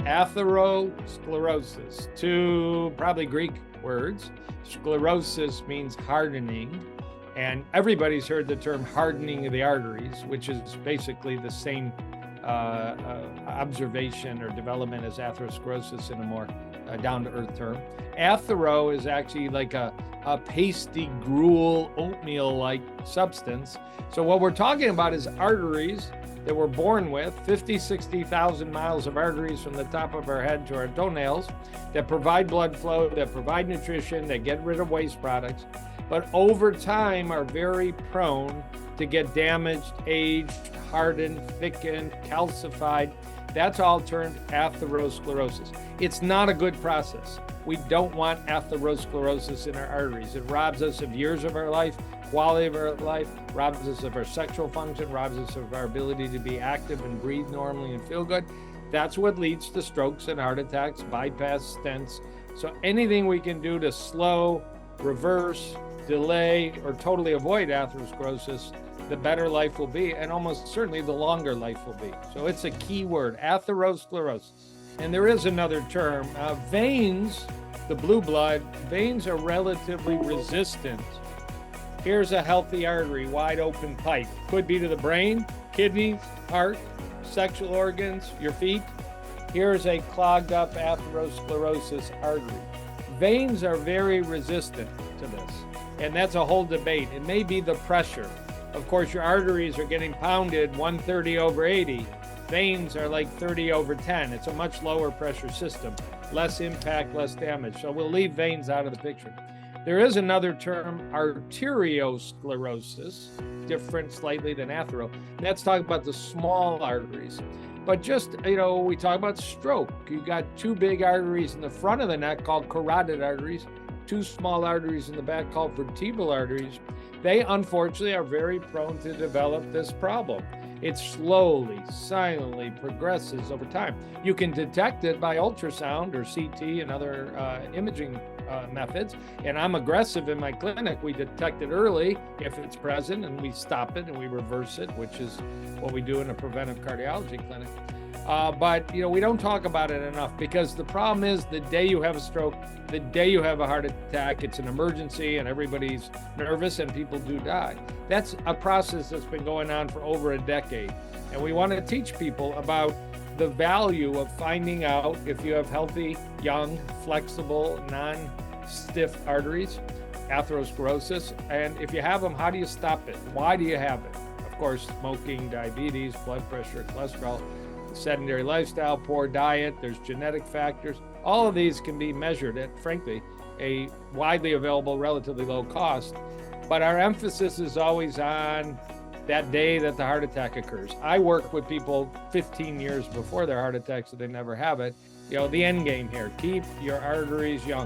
Atherosclerosis, two probably Greek words. Sclerosis means hardening, and everybody's heard the term hardening of the arteries, which is basically the same observation or development as atherosclerosis in a more down-to-earth term. Athero is actually like a pasty gruel oatmeal-like substance. So what we're talking about is arteries that we're born with, 50, 60,000 miles of arteries from the top of our head to our toenails that provide blood flow, that provide nutrition, that get rid of waste products, but over time are very prone to get damaged, aged, hardened, thickened, calcified. That's all termed atherosclerosis. It's not a good process. We don't want atherosclerosis in our arteries. It robs us of years of our life, quality of our life, robs us of our sexual function, robs us of our ability to be active and breathe normally and feel good. That's what leads to strokes and heart attacks, bypass stents. So anything we can do to slow, reverse, delay, or totally avoid atherosclerosis, the better life will be, and almost certainly the longer life will be. So it's a key word, atherosclerosis. And there is another term, veins, the blue blood, veins are relatively resistant. Here's a healthy artery, wide open pipe. Could be to the brain, kidneys, heart, sexual organs, your feet. Here's a clogged up atherosclerosis artery. Veins are very resistant to this, and that's a whole debate. It may be the pressure. Of course, your arteries are getting pounded 130/80. Veins are like 30/10. It's a much lower pressure system, less impact, less damage. So we'll leave veins out of the picture. There is another term, arteriosclerosis, different slightly than athero. That's talking about the small arteries. But just, we talk about stroke. You got two big arteries in the front of the neck called carotid arteries, two small arteries in the back called vertebral arteries. They unfortunately are very prone to develop this problem. It slowly, silently progresses over time. You can detect it by ultrasound or CT and other imaging methods. And I'm aggressive in my clinic. We detect it early if it's present, and we stop it and we reverse it, which is what we do in a preventive cardiology clinic. But we don't talk about it enough, because the problem is the day you have a stroke, the day you have a heart attack, it's an emergency and everybody's nervous and people do die. That's a process that's been going on for over a decade. And we want to teach people about the value of finding out if you have healthy, young, flexible, non-stiff arteries, atherosclerosis, and if you have them, how do you stop it? Why do you have it? Of course, smoking, diabetes, blood pressure, cholesterol, sedentary lifestyle, poor diet, there's genetic factors. All of these can be measured at, frankly, a widely available, relatively low cost. But our emphasis is always on that day that the heart attack occurs. I work with people 15 years before their heart attack, so they never have it. The end game here, keep your arteries young.